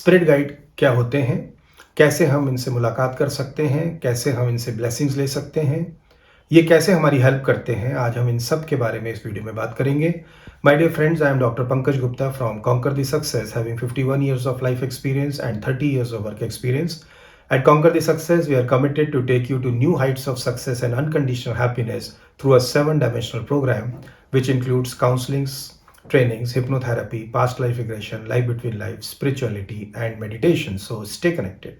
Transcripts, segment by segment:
Spirit guide क्या होते हैं, कैसे हम इनसे मुलाकात कर सकते हैं, कैसे हम इनसे ब्लेसिंग्स ले सकते हैं, ये कैसे हमारी हेल्प करते हैं, आज हम इन सब के बारे में इस वीडियो में बात करेंगे। My dear friends, I am doctor Pankaj Gupta from conquer the success, having 51 years of life experience and 30 years of work experience. At Conquer the Success, we are committed to take you to new heights of success and unconditional happiness through a 7-dimensional program, which includes counselings, trainings, hypnotherapy, past life regression, life between lives, spirituality, and meditation. So stay connected.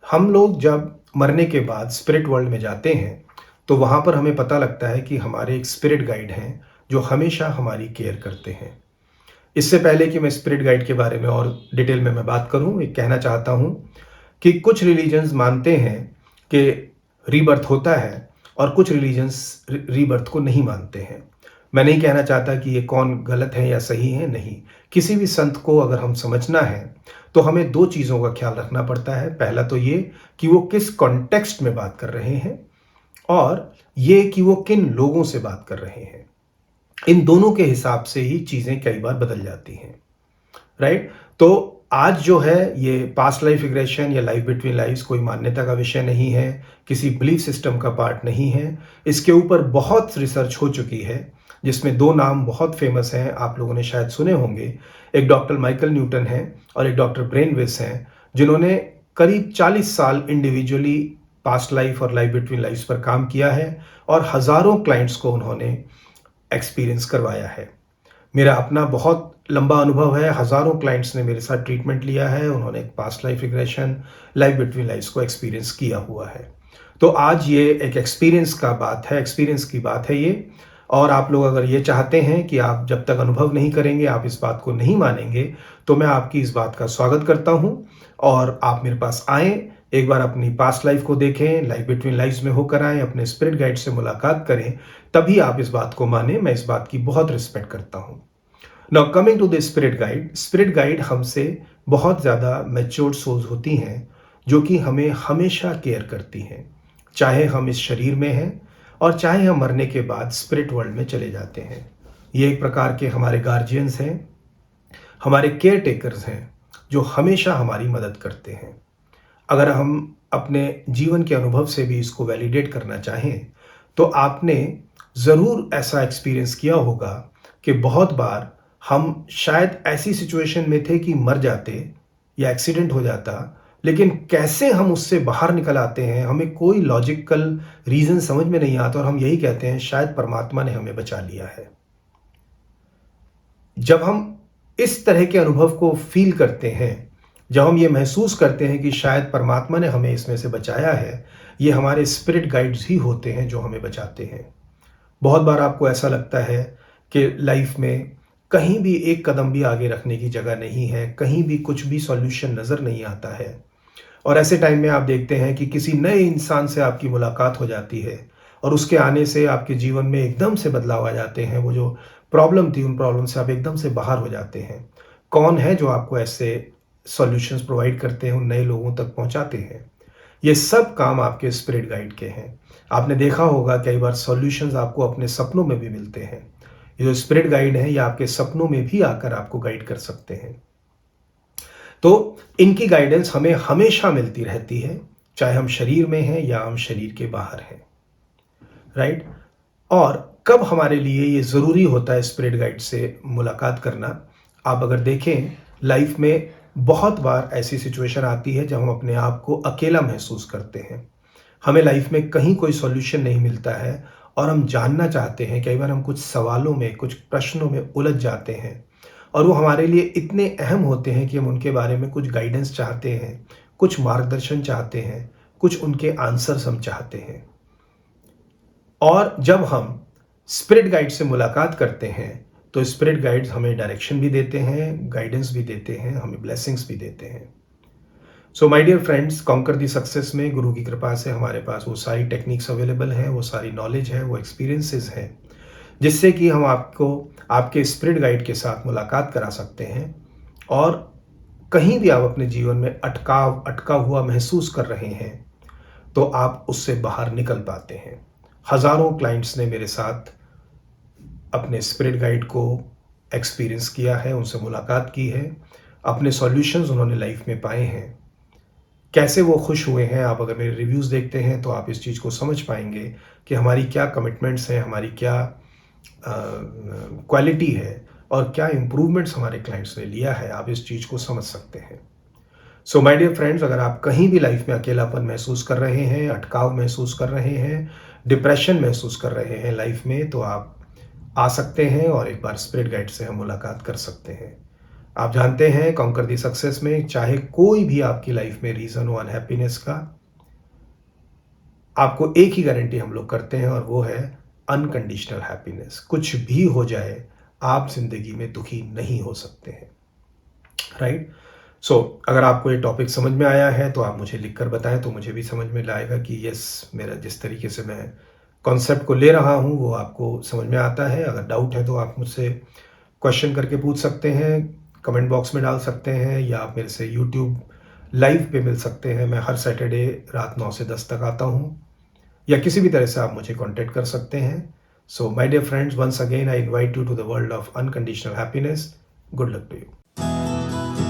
हम लोग जब मरने के बाद spirit world में जाते हैं तो वहाँ पर हमें पता लगता है कि हमारे एक स्पिरिट गाइड हैं जो हमेशा हमारी केयर करते हैं। इससे पहले कि मैं स्पिरिट गाइड के बारे में और डिटेल में मैं बात करूँ, एक कहना चाहता हूँ कि कुछ रिलीजन्स मानते हैं कि रीबर्थ होता है और कुछ रिलीजन्स रीबर्थ को नहीं मानते हैं। मैं नहीं कहना चाहता कि ये कौन गलत है या सही है, नहीं। किसी भी संत को अगर हम समझना है तो हमें दो चीज़ों का ख्याल रखना पड़ता है। पहला तो ये कि वो किस कॉन्टेक्स्ट में बात कर रहे हैं और ये कि वो किन लोगों से बात कर रहे हैं। इन दोनों के हिसाब से ही चीज़ें कई बार बदल जाती हैं, राइट। तो आज जो है ये पास्ट लाइफ रिग्रेशन या लाइफ बिटवीन लाइव्स कोई मान्यता का विषय नहीं है, किसी बिलीफ सिस्टम का पार्ट नहीं है। इसके ऊपर बहुत रिसर्च हो चुकी है जिसमें दो नाम बहुत फेमस हैं, आप लोगों ने शायद सुने होंगे। एक डॉक्टर माइकल न्यूटन हैं और एक डॉक्टर ब्रेनविस हैं, जिन्होंने करीब 40 साल इंडिविजुअली पास्ट लाइफ और लाइफ बिटवीन लाइव्स पर काम किया है और हज़ारों क्लाइंट्स को उन्होंने एक्सपीरियंस करवाया है। मेरा अपना बहुत लंबा अनुभव है, हज़ारों क्लाइंट्स ने मेरे साथ ट्रीटमेंट लिया है, उन्होंने past life regression, life between lives को एक्सपीरियंस किया हुआ है। तो आज ये एक एक्सपीरियंस की बात है ये। और आप लोग अगर ये चाहते हैं कि आप जब तक अनुभव नहीं करेंगे, आप इस बात को नहीं मानेंगे, तो मैं आपकी इस बात का स्वागत करता हूँ और आप मेरे पास आएँ, एक बार अपनी पास्ट लाइफ को देखें, लाइफ बिटवीन लाइव्स में होकर आएँ, अपने स्पिरिट गाइड से मुलाकात करें, तभी आप इस बात को मानें। मैं इस बात की बहुत रिस्पेक्ट करता हूँ। Now coming to the spirit guide हमसे बहुत ज़्यादा मैच्योर्ड सोल्स होती हैं जो कि हमें हमेशा केयर करती हैं, चाहे हम इस शरीर में हैं और चाहे हम मरने के बाद स्पिरिट वर्ल्ड में चले जाते हैं। ये एक प्रकार के हमारे गार्जियंस हैं, हमारे केयर टेकर्स हैं जो हमेशा हमारी मदद करते हैं। अगर हम अपने जीवन के अनुभव से भी इसको वैलिडेट करना चाहें तो आपने ज़रूर ऐसा एक्सपीरियंस किया होगा कि बहुत बार हम शायद ऐसी सिचुएशन में थे कि मर जाते या एक्सीडेंट हो जाता, लेकिन कैसे हम उससे बाहर निकल आते हैं, हमें कोई लॉजिकल रीज़न समझ में नहीं आता और हम यही कहते हैं शायद परमात्मा ने हमें बचा लिया है। जब हम इस तरह के अनुभव को फील करते हैं, जब हम ये महसूस करते हैं कि शायद परमात्मा ने हमें इसमें से बचाया है, ये हमारे स्पिरिट गाइड्स ही होते हैं जो हमें बचाते हैं। बहुत बार आपको ऐसा लगता है कि लाइफ में कहीं भी एक कदम भी आगे रखने की जगह नहीं है, कहीं भी कुछ भी सॉल्यूशन नज़र नहीं आता है और ऐसे टाइम में आप देखते हैं कि किसी नए इंसान से आपकी मुलाकात हो जाती है और उसके आने से आपके जीवन में एकदम से बदलाव आ जाते हैं। वो जो प्रॉब्लम थी, उन प्रॉब्लम से आप एकदम से बाहर हो जाते हैं। कौन है जो आपको ऐसे सॉल्यूशंस प्रोवाइड करते हैं, उन नए लोगों तक पहुंचाते हैं? ये सब काम आपके स्पिरिट गाइड के हैं। आपने देखा होगा कई बार सॉल्यूशंस आपको अपने सपनों में भी मिलते हैं। ये जो स्पिरिट गाइड है, ये आपके सपनों में भी आकर आपको गाइड कर सकते हैं। तो इनकी गाइडेंस हमें हमेशा मिलती रहती है, चाहे हम शरीर में हैं या हम शरीर के बाहर हैं, राइट। और कब हमारे लिए ये ज़रूरी होता है स्पिरिट गाइड से मुलाकात करना? आप अगर देखें, लाइफ में बहुत बार ऐसी सिचुएशन आती है जब हम अपने आप को अकेला महसूस करते हैं, हमें लाइफ में कहीं कोई सॉल्यूशन नहीं मिलता है और हम जानना चाहते हैं। कई बार हम कुछ सवालों में, कुछ प्रश्नों में उलझ जाते हैं और वो हमारे लिए इतने अहम होते हैं कि हम उनके बारे में कुछ गाइडेंस चाहते हैं, कुछ मार्गदर्शन चाहते हैं, कुछ उनके आंसर्स हम चाहते हैं। और जब हम स्पिरिट गाइड से मुलाकात करते हैं तो स्पिरिट गाइड्स हमें डायरेक्शन भी देते हैं, गाइडेंस भी देते हैं, हमें ब्लेसिंग्स भी देते हैं। So my dear friends, conquer the success में गुरु की कृपा से हमारे पास वो सारी टेक्निक्स अवेलेबल हैं, वो सारी नॉलेज है, वो एक्सपीरियंसेस हैं, जिससे कि हम आपको आपके स्पिरिट गाइड के साथ मुलाकात करा सकते हैं। और कहीं भी आप अपने जीवन में अटका हुआ महसूस कर रहे हैं तो आप उससे बाहर निकल पाते हैं। हज़ारों क्लाइंट्स ने मेरे साथ अपने स्पिरिट गाइड को एक्सपीरियंस किया है, उनसे मुलाकात की है, अपने सॉल्यूशंस उन्होंने लाइफ में पाए हैं। कैसे वो खुश हुए हैं, आप अगर मेरे रिव्यूज़ देखते हैं तो आप इस चीज़ को समझ पाएँगे कि हमारी क्या कमिटमेंट्स हैं, हमारी क्या क्वालिटी है और क्या इम्प्रूवमेंट्स हमारे क्लाइंट्स ने लिया है, आप इस चीज़ को समझ सकते हैं। सो माय डियर फ्रेंड्स, अगर आप कहीं भी लाइफ में अकेलापन महसूस कर रहे हैं, अटकाव महसूस कर रहे हैं, डिप्रेशन महसूस कर रहे हैं लाइफ में, तो आप आ सकते हैं और एक बार स्पिरिट गाइड से हम मुलाकात कर सकते हैं। आप जानते हैं कॉन्कर दी सक्सेस में चाहे कोई भी आपकी लाइफ में रीज़न हो अनहैप्पीनेस का, आपको एक ही गारंटी हम लोग करते हैं और वो है अनकंडीशनल हैप्पीनेस। कुछ भी हो जाए, आप ज़िंदगी में दुखी नहीं हो सकते हैं, राइट? अगर आपको ये टॉपिक समझ में आया है तो आप मुझे लिखकर बताएं, तो मुझे भी समझ में आएगा कि यस, मेरा जिस तरीके से मैं कॉन्सेप्ट को ले रहा हूँ वो आपको समझ में आता है। अगर डाउट है तो आप मुझसे क्वेश्चन करके पूछ सकते हैं, कमेंट बॉक्स में डाल सकते हैं, या आप मेरे से यूट्यूब लाइव पे मिल सकते हैं। मैं हर सैटरडे रात 9 से 10 तक आता हूँ, या किसी भी तरह से आप मुझे कॉन्टैक्ट कर सकते हैं। So my dear friends, once again I invite you to the world of unconditional happiness. Good luck to you.